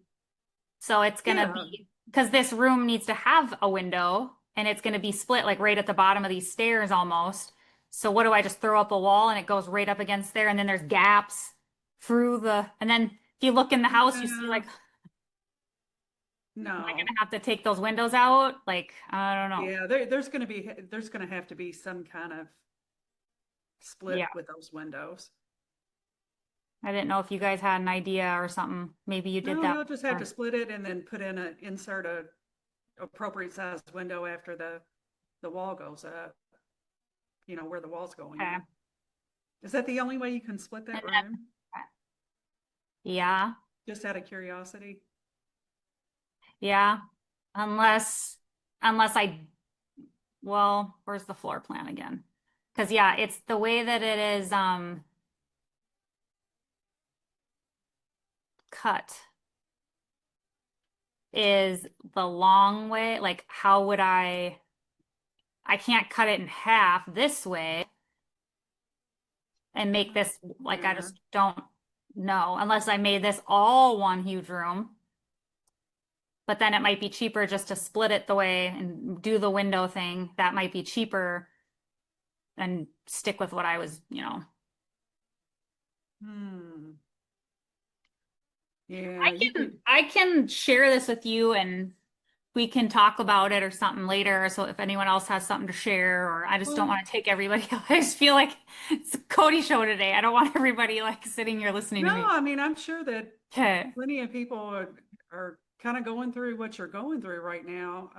So it's going to Yeah. be, because this room needs to have a window and it's going to be split like right at the bottom of these stairs almost. So what do I just throw up a wall and it goes right up against there and then there's gaps through and then if you look in the house, you see No, like, am I going no. to have to take those windows out? Like, I don't know. Yeah, there's gonna have to be some kind of Yeah. split with those windows. I didn't know if you guys had an idea or something. Maybe you did No, that you'll just have to before. split it and then insert a appropriate sized window after the wall goes up, where the wall's going Okay. up. Is that the only way you can split And that then, room? yeah, Just out of curiosity? yeah. Unless, unless well, where's the floor plan again? Because yeah, it's the way that it is cut is the long way. Like how would I can't cut it in half this way and make this like I Yeah. just don't know unless I made this all one huge room. But then it might be cheaper just to split it the way and do the window thing. That might be cheaper and stick with what I was. Hmm. Yeah, you could. I can share this with you and we can talk about it or something later. So if anyone else has something to share, or I just don't Well, want to take everybody. I just feel like it's a Cody show today. I don't want everybody like sitting here listening to no, me. I mean, I'm sure that Okay. plenty of people are kind of going through what you're going through right now.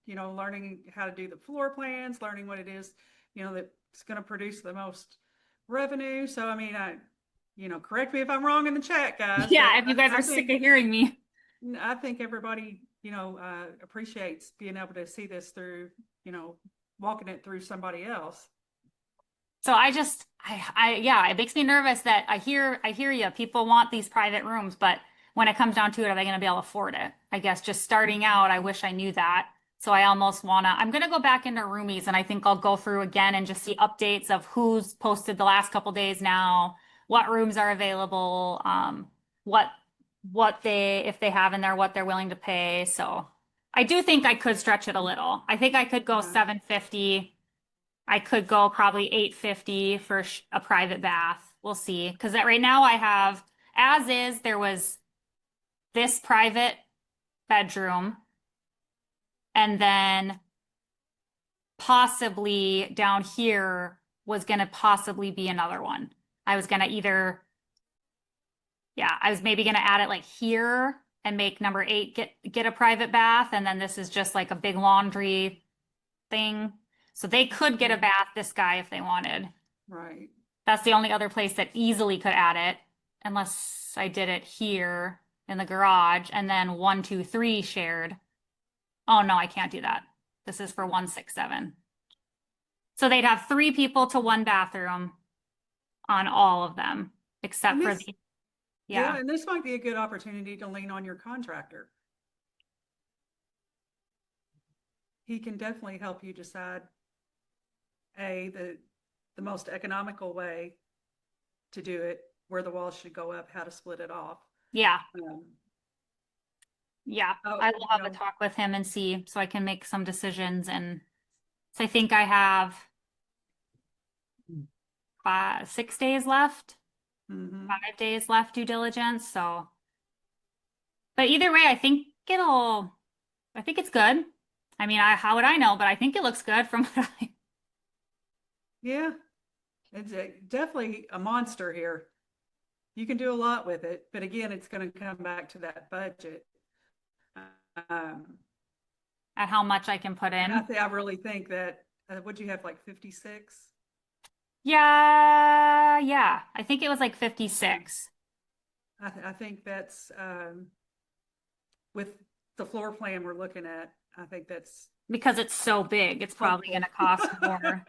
Learning how to do the floor plans, learning what it is, that's going to produce the most revenue. So, I mean, correct me if I'm wrong in the chat, guys, but Yeah, if you guys I are sick think of hearing me. I think everybody, appreciates being able to see this through, walking it through somebody else. So yeah, it makes me nervous that I hear you. People want these private rooms, but when it comes down to it, are they going to be able to afford it? I guess just starting out, I wish I knew that. So I almost I'm going to go back into Roomies and I think I'll go through again and just see updates of who's posted the last couple days now, what rooms are available, what, if they have in there, what they're willing to pay. So I do think I could stretch it a little. I think I could go Yeah. 750. I could go probably 850 for a private bath. We'll see. Because right now I have, as is, there was this private bedroom, and then possibly down here was going to possibly be another one. I was going to I was maybe going to add it like here and make number 8 get a private bath, and then this is just like a big laundry thing. So they could get a Mhm. bath, this guy, if they wanted. Right. That's the only other place that easily could add it, unless I did it here in the garage and then 1, 2, 3 shared. Oh no, I can't do that. This is for 1, 6, 7. So they'd have 3 people to 1 bathroom on all of them, And except for this the Yeah. and this might be a good opportunity to lean on your contractor. He can definitely help you decide the most economical way to do it, where the walls should go up, how to split it off. Yeah. Um, Yeah. oh, I will you have a know, talk with him and see so I can make some decisions. And so I think I have 6 days left, mhm. 5 days left due diligence. So, but either way, I think it's good. I mean, how would I know? But I think it looks good from what I, Yeah, it's definitely a monster here. You can do a lot with it, but again, it's going to come back to that budget. Um, at how much I can put and in. I really think that, would you have like 56? Yeah. Yeah. I think it was like Yeah. 56 I think that's, with the floor plan we're looking at, I think that's because it's so big. It's probably going to hopeful. cost more.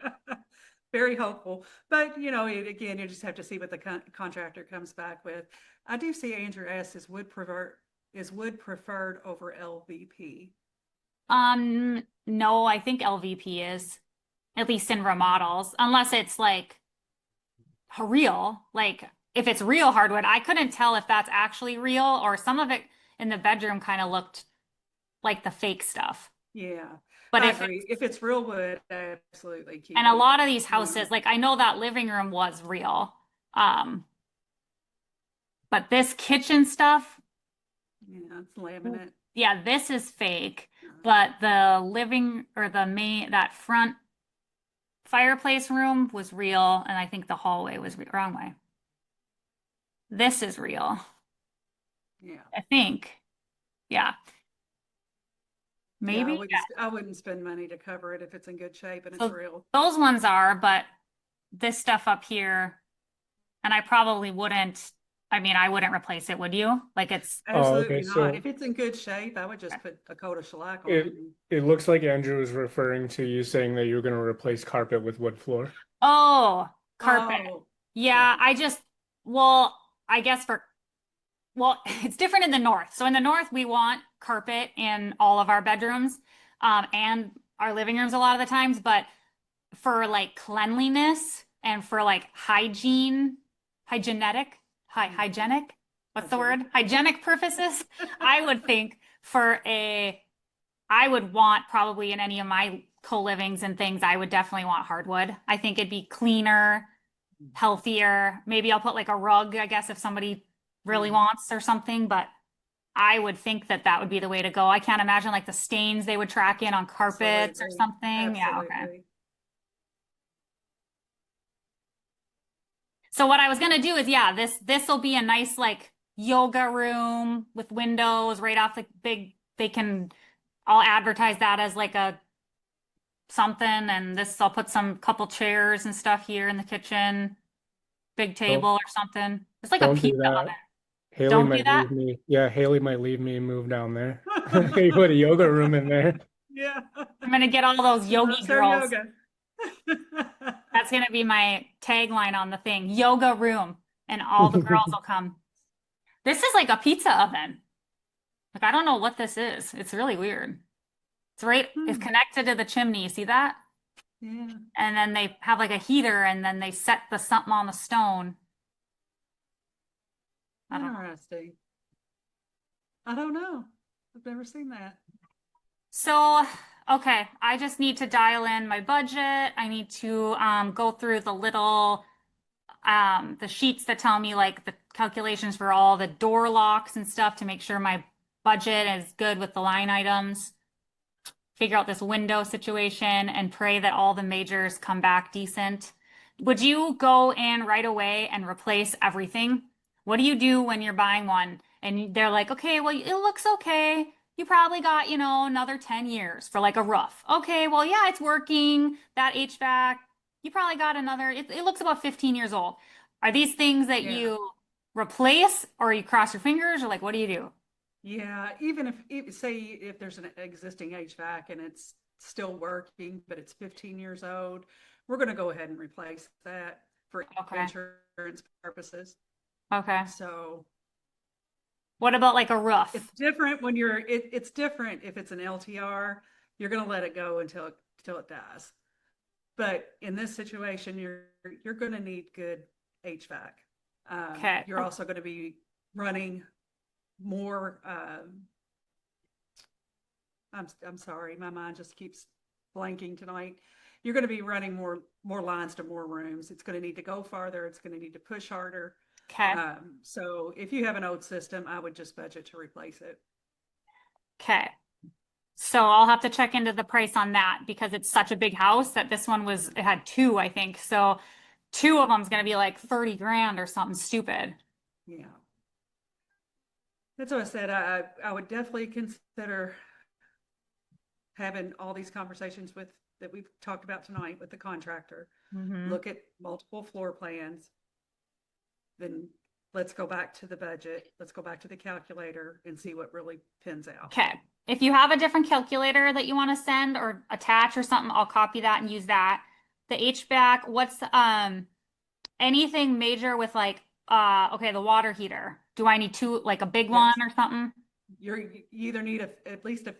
Very hopeful. But, again, you just have to see what the contractor comes back with. I do see Andrew S. Is wood preferred over LVP. No, I think LVP is, at least in remodels, unless it's like real. Like if it's real hardwood, I couldn't tell if that's actually real or some of it in the bedroom kind of looked like the fake stuff. Yeah, But I if agree. If it's real wood, absolutely and keep a it. lot of these Yeah, houses, like I know that living room was real. Um, but this kitchen stuff, yeah, it's laminate. yeah, this is fake. But the living or the main that front fireplace room was real, and I think the hallway was wrong way. This is real, Yeah, I think. Yeah, yeah. maybe. Yeah. I wouldn't spend money to cover it if it's in good shape and it's So real. those ones are, but this stuff up here, and I probably wouldn't. I mean, I wouldn't replace it, would you? Like it's Oh, okay. Absolutely not. So If it's in good shape, I would just put a coat of shellac on it. it it looks like Andrew is referring to you saying that you're going to replace carpet with wood floor. oh, carpet. Oh, yeah, Yeah, well, I guess well, it's different in the north. So in the north, we want carpet in all of our bedrooms, and our living rooms a lot of the times, but for like cleanliness and for like hygienic, what's the word? hygienic. Hygienic purposes, I would think I would want probably in any of my co-livings and things, I would definitely want hardwood. I think it'd be cleaner, healthier. Maybe I'll put like a rug, I guess, if somebody really Mhm. wants or something, but I would think that that would be the way to go. I can't imagine like the stains they would track in on carpets or Absolutely, something. Yeah, okay. absolutely. So what I was gonna do is, yeah, this will be a nice like yoga room with windows right off the big. I'll advertise that as like a something, and this I'll put some couple chairs and stuff here in the kitchen, big table Don't or something. It's like a don't do pizza that. oven. Haley Don't do might that. leave me. Yeah, Haley might leave me and move down there. You put a yoga room in there. Yeah. I'm gonna get all those She yogi loves her girls. yoga. That's gonna be my tagline on the thing, yoga room, and all the girls will come. This is like a pizza oven. Like I don't know what this is. It's really weird. It's Hmm. connected to the chimney. You see that? Yeah, And then they have like a heater and then they set the something on the stone. I don't know. interesting. I don't know. I've never seen that. So, okay, I just need to dial in my budget. I need to go through the sheets that tell me like the calculations for all the door locks and stuff to make sure my budget is good with the line items. Figure out this window situation and pray that all the majors come back decent. Would you go in right away and replace everything? What do you do when you're buying one and they're like, okay, well, it looks okay. You probably got, another 10 years for like a roof. Okay, well, yeah, it's working. That HVAC, you probably got it looks about 15 years old. Are these things that Yeah. you replace or you cross your fingers or like, what do you do? Yeah. Even if say if there's an existing HVAC and it's still working, but it's 15 years old, we're going to go ahead and replace that for Okay. insurance purposes. Okay. So What about like a It's roof? different when it's different if it's an LTR, you're gonna let it go until it dies. But in this situation, you're gonna need good HVAC. Okay. You're also gonna be running more, I'm sorry, my mind just keeps blanking tonight. You're gonna be running more lines to more rooms. It's gonna need to go farther, it's gonna need to push harder. Okay. So if you have an old system, I would just budget to replace it. Okay. So I'll have to check into the price on that because it's such a big house that this one was, it had two, I think. So two of them's gonna be like 30 grand or something stupid. Yeah. That's what I said. I would definitely consider having all these conversations with that we've talked about tonight with the contractor. Hmm. Look at multiple floor plans. Then let's go back to the budget. Let's go back to the calculator and see what really pins out. Okay. If you have a different calculator that you want to send or attach or something, I'll copy that and use that. The HVAC, what's anything major with like okay, the water heater. Do I need two like a big one Yes. or something? You either need at least a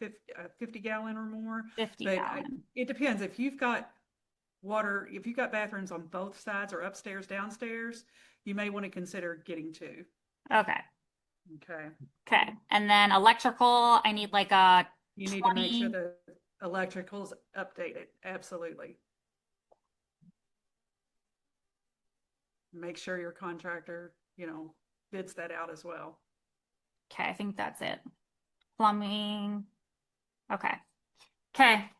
50 gallon or more, 50 but gallon. it depends. If you've got water, if you've got bathrooms on both sides or upstairs, downstairs, you may want to consider getting two. Okay. Okay. Okay. And then electrical, I need like a You need to make sure 20. the electrical's updated. Absolutely. Make sure your contractor, bids that out as well. Okay, I think that's it. Plumbing. Okay. Okay.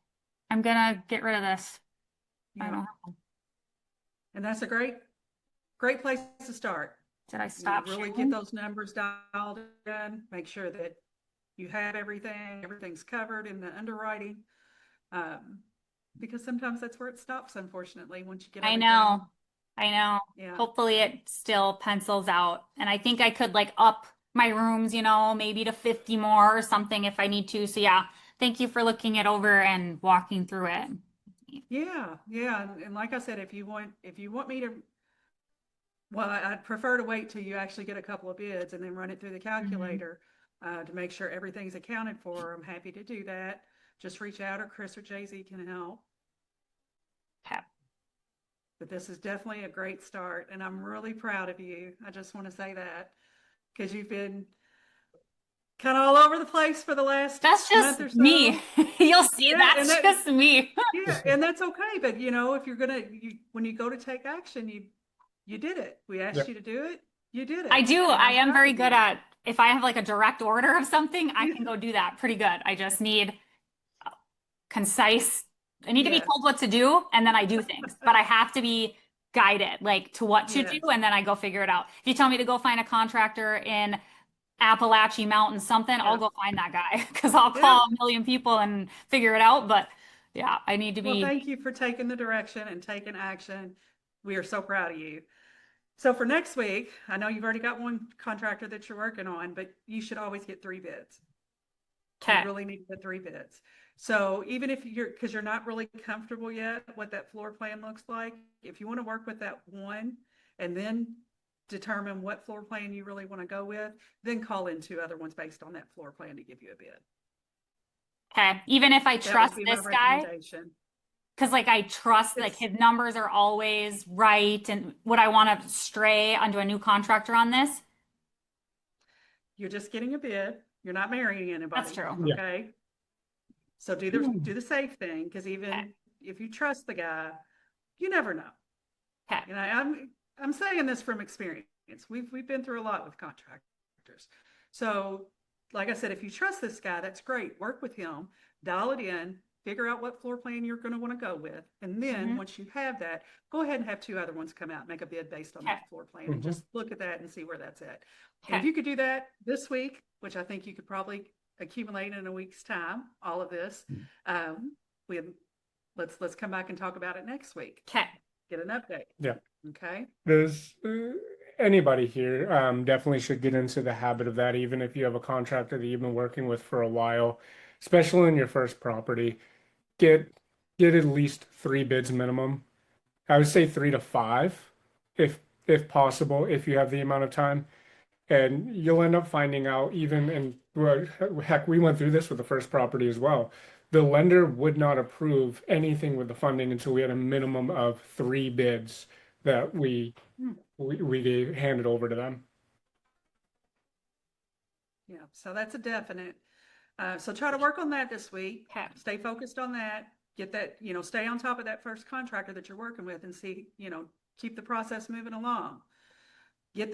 I'm gonna get rid of this. I don't Yeah. know. And that's a great place to start. Did I stop Really get sharing? those numbers dialed in, make sure that you have everything's covered in the underwriting. Um, because sometimes that's where it stops, unfortunately, once you get I everything. know. I know. Yeah. Hopefully it still pencils out. And I think I could like up my rooms, maybe to 50 more or something if I need to. So yeah, thank you for looking it over and walking through it. Yeah. Yeah. And like I said, if you want me to, well, I'd prefer to wait till you actually get a couple of bids and then run it through the Mhm. calculator to make sure everything's accounted for. I'm happy to do that. Just reach out, or Chris or Jay-Z can help. Okay. But this is definitely a great start, and I'm really proud of you. I just want to say that because you've been kind of all over the place for the last That's just month or me. so. You'll see, Yeah, and that's just me. yeah, and that's okay. But if you're when you go to take action, you did it. We Yeah. asked you to do it. You did I it, do. and I I'm am proud very of good you. at if I have like a direct order of something, I Yeah. can go do that pretty good. I just need concise. I need to be Yes. told what to do and then I do things, but I have to be guided like to what to do Yes. and then I go figure it out. If you tell me to go find a contractor in Appalachian Mountain something, I'll Yeah. go find that guy because I'll Yeah. call a million people and figure it out. But yeah, I need to Well, be thank you for taking the direction and taking action. We are so proud of you. So for next week, I know you've already got one contractor that you're working on, but you should always get three bids. You okay. really need to get three bids. So even if because you're not really comfortable yet what that floor plan looks like, if you want to work with that one and then determine what floor plan you really want to go with, then call in two other ones based on that floor plan to give you a bid. Okay. Even if I That would trust be my this guy, recommendation. because like I trust like It's his numbers are always right. And would I want to stray onto a new contractor on this? You're just getting a bid. You're not marrying That's anybody. true. Yeah. Okay. So do the safe thing, because Okay. even if you trust the guy, you never know. Okay. And I'm saying this from experience. We've been through a lot with contractors. So, like I said, if you trust this guy, that's great. Work with him, dial it in, figure out what floor plan you're going to want to go with, and then Hmm. once you have that, go ahead and have two other ones come out, make a bid based on Okay. that floor plan, and Mhm. just look at that and see where that's at. And Okay. if you could do that this week, which I think you could probably accumulate in a week's time, all of this, um, we let's come back and talk about it next week. Okay. Get an update. Yeah. Okay. There's anybody here definitely should get into the habit of that, even if you have a contractor that you've been working with for a while, especially in your first property. Get get at least three bids minimum. I would say three to five, if possible, if you have the amount of time. And you'll end up finding out even, and well, heck, we went through this with the first property as well. The lender would not approve anything with the funding until we had a minimum of 3 bids that Hmm. we handed over to them. Yeah, so that's a definite. So try to work on that this week. Okay. Stay focused on that. Get that, stay on top of that first contractor that you're working with and see, keep the process moving along. Get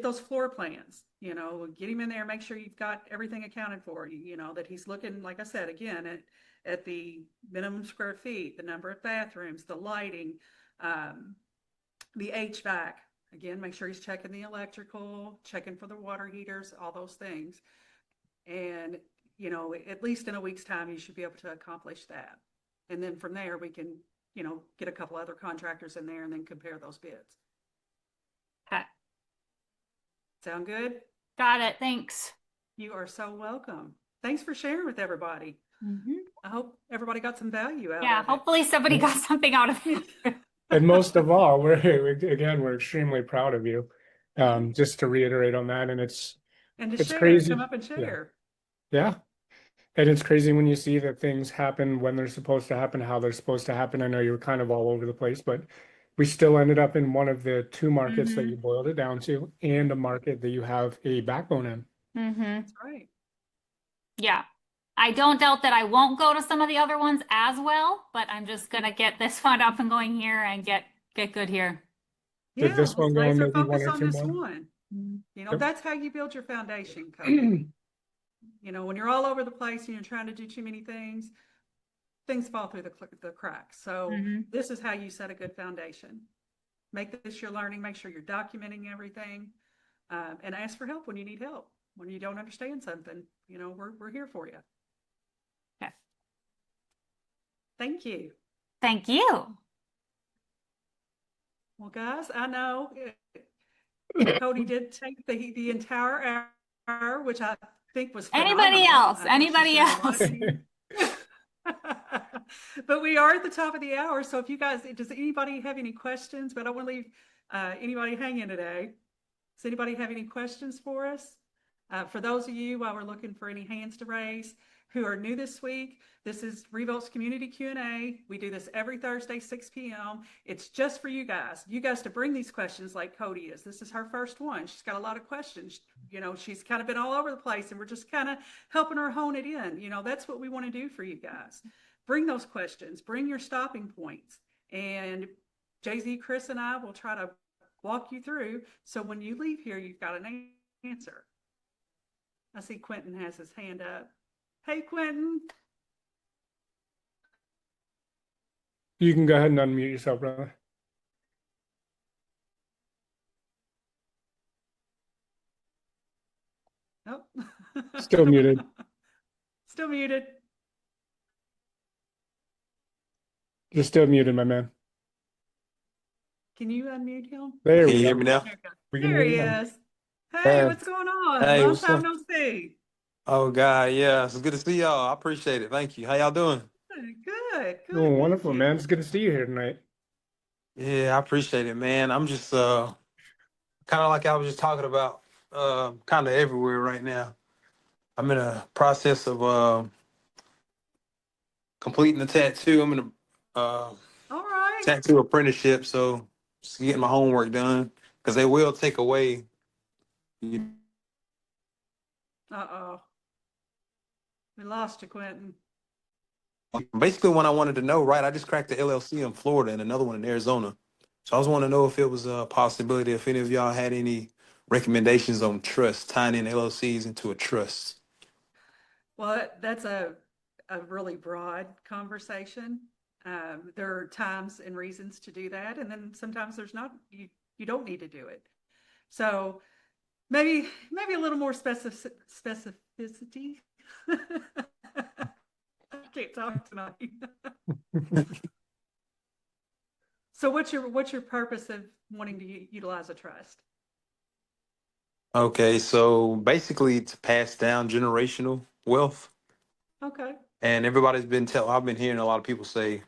those floor plans, get him in there, make sure you've got everything accounted for, that he's looking, like I said, again, at the minimum square feet, the number of bathrooms, the lighting, the HVAC. Again, make sure he's checking the electrical, checking for the water heaters, all those things. And, at least in a week's time, you should be able to accomplish that. And then from there, we can, get a couple other contractors in there and then compare those bids. Okay. Sound good? Got it. Thanks. You are so welcome. Thanks for sharing with everybody. I hope everybody got some value out Yeah, of it. hopefully somebody got something out of it. And most of all, we're extremely proud of you. Just to reiterate on that, and it's And to it's share, crazy. come up and share. Yeah. And it's crazy when you see that things happen when they're supposed to happen, how they're supposed to happen. I know you were kind of all over the place, but we still ended up in one of the 2 markets that you boiled it down to, and a market that you have a backbone in. That's right. Yeah. I don't doubt that I won't go to some of the other ones as well, but I'm just gonna get this one up and going here and get good here. Did Yeah, this one let's go laser maybe one focus or on two this more? one. Yep. That's how you build your foundation, Cody. When you're all over the place and you're trying to do too many things fall through the cracks. So this is how you set a good foundation. Make this your learning, make sure you're documenting everything, and ask for help when you need help. When you don't understand something, we're here for you. Okay. Thank you. Thank you. Well, guys, I know Cody did take the entire hour, which I think was Anybody phenomenal. else? I think she Anybody shared a lot else? of things. But we are at the top of the hour. So if you guys, does anybody have any questions? But I don't want to leave anybody hanging today. Does anybody have any questions for us? For those of you, while we're looking for any hands to raise, who are new this week, this is Revolt's Community Q&A. We do this every Thursday, 6 p.m. It's just for you guys to bring these questions like Cody is. This is her first one. She's got a lot of questions. She's kind of been all over the place, and we're just kind of helping her hone it in. That's what we want to do for you guys. Bring those questions, bring your stopping points, and Jay-Z, Chris, and I will try to walk you through. So when you leave here, you've got an answer. I see Quentin has his hand up. Hey, Quentin. You can go ahead and unmute yourself, brother. Nope. Still muted. Still muted. You're still muted, my man. Can you unmute him? There Can we you hear go. me now? We can There hear he you now. is. Hey, Hey, what's going on? hey, Long what's time up? no see. Oh God, yeah, it's good to see y'all. I appreciate it. Thank you. How y'all doing? Good, Oh, good. Thank wonderful, man. you. It's good to see you here tonight. Yeah, I appreciate it, man. I'm just kind of like I was just talking about, kind of everywhere right now. I'm in a process of completing the tattoo. I'm in a All right. tattoo apprenticeship, so just getting my homework done because they will take away. Uh-oh. We lost you, Quentin. Basically, when I wanted to know, right, I just cracked the LLC in Florida and another one in Arizona. So I was wanting to know if it was a possibility, if any of y'all had any recommendations on trust, tying in LLCs into a trust. Well, that's a really broad conversation. There are times and reasons to do that, and then sometimes there's not. You don't need to do it. So maybe a little more specificity. I can't talk tonight. So what's your purpose of wanting to utilize a trust? Okay, so basically to pass down generational wealth. Okay. And I've been hearing a lot of people say,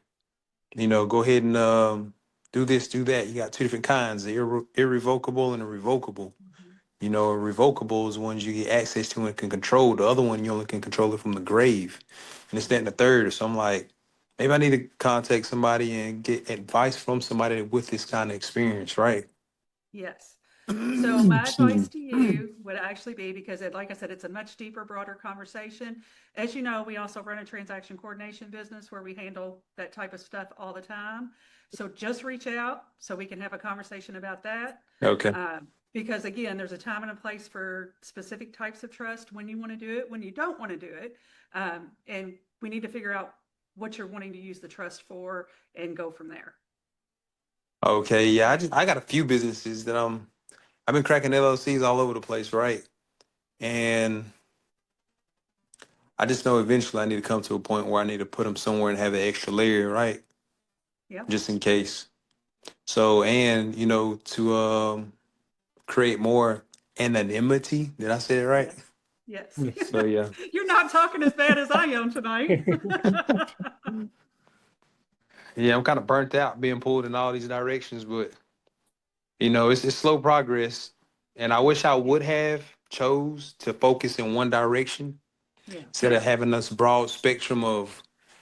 go ahead and do this, do that. You got two different kinds, the irrevocable and the revocable. Irrevocables, ones you get access to and can control. The other one, you only can control it from the grave. And it's that and the third. So I'm like, maybe I need to contact somebody and get advice from somebody with this kind of experience, right? Yes. So my Excuse advice to you would actually be, because like I said, it's a much deeper, broader conversation. As you know, we also run a transaction coordination business where we handle that type of stuff all the time. So just reach out so we can have a conversation about that. me. Okay. Because again, there's a time and a place for specific types of trust, when you want to do it, when you don't want to do it. And we need to figure out what you're wanting to use the trust for and go from there. Okay. Yeah. I got a few businesses that I've been cracking LLCs all over the place, right? And I just know eventually I need to come to a point where I need to put them somewhere and have an extra layer, right? Yep. Just in case. So, and to create more anonymity. Did I say it right? Yes. Yes. So yeah. You're not talking as bad as I am tonight. Yeah, I'm kind of burnt out being pulled in all these directions, but it's slow progress. And I wish I would have chose to focus in one direction Yeah. instead of having this broad spectrum of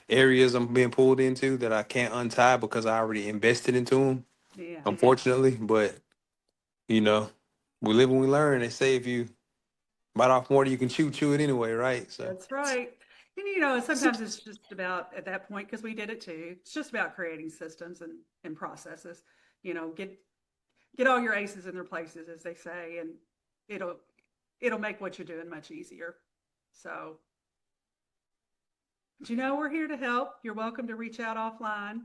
areas I'm being pulled into that I can't untie because I already invested into them, Yeah. unfortunately. But you know, we live and we learn. They say if you bite off more than you can chew, chew it anyway, right? So That's right. And sometimes it's just about at that point, because we did it too. It's just about creating systems and processes. Get all your aces in their places, as they say, and it'll it'll make what you're doing much easier. So, but we're here to help. You're welcome to reach out offline.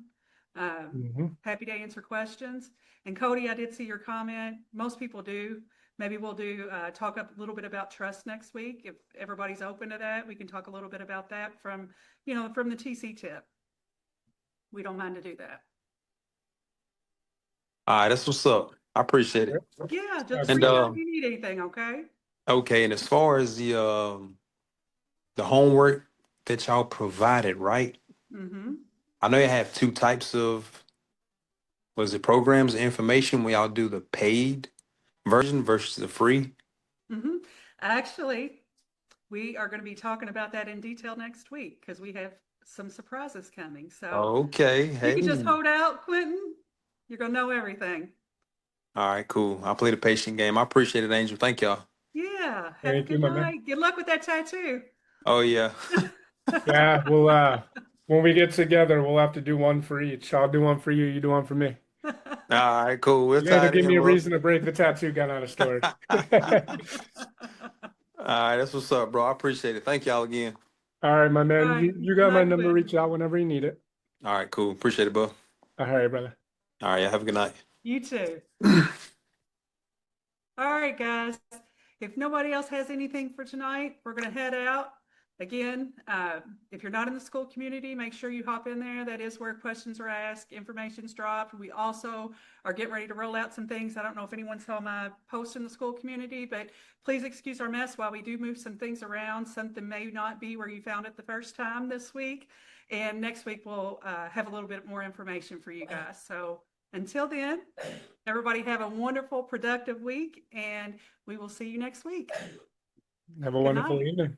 Happy to answer questions. And Cody, I did see your comment. Most people do. Maybe we'll do talk a little bit about trust next week. If everybody's open to that, we can talk a little bit about that from the TC tip. We don't mind to do that. all right, that's what's up. I appreciate it. Yeah, just And reach out if you need anything, okay? okay, and as far as the homework that y'all provided, right? Mm-hmm. I know you have two types of was it programs and information. We all do the paid version versus the free. Mm-hmm. Actually, we are going to be talking about that in detail next week because we have some surprises coming. So Okay, you hey. can just hold out, Clinton. You're going to know everything. All right, cool. I play the patient game. I appreciate it, Angel. Thank y'all. Yeah. Have a Thank you, good my man. night. Good luck with that tattoo. Oh yeah. Yeah, we'll when we get together, we'll have to do one for each. I'll do one for you, you do one for me. All right, cool. We'll You gotta tie it give in, me a bro. reason to break the tattoo gun out of storage. All right, that's what's up, bro. I appreciate it. Thank y'all again. All right, my All man. right. You Good got my luck, number. Clinton. Reach out whenever you need it. All right, cool. Appreciate it, bro. All right, brother. All right, yeah, have a good night. You too. All right, guys. If nobody else has anything for tonight, we're going to head out. Again, if you're not in the school community, make sure you hop in there. That is where questions are asked, information's dropped. We also are getting ready to roll out some things. I don't know if anyone saw my post in the school community, but please excuse our mess while we do move some things around. Something may not be where you found it the first time this week. And next week, we'll have a little bit more information for you guys. So until then, everybody have a wonderful, productive week, and we will see you next week. Have a Good wonderful night. evening.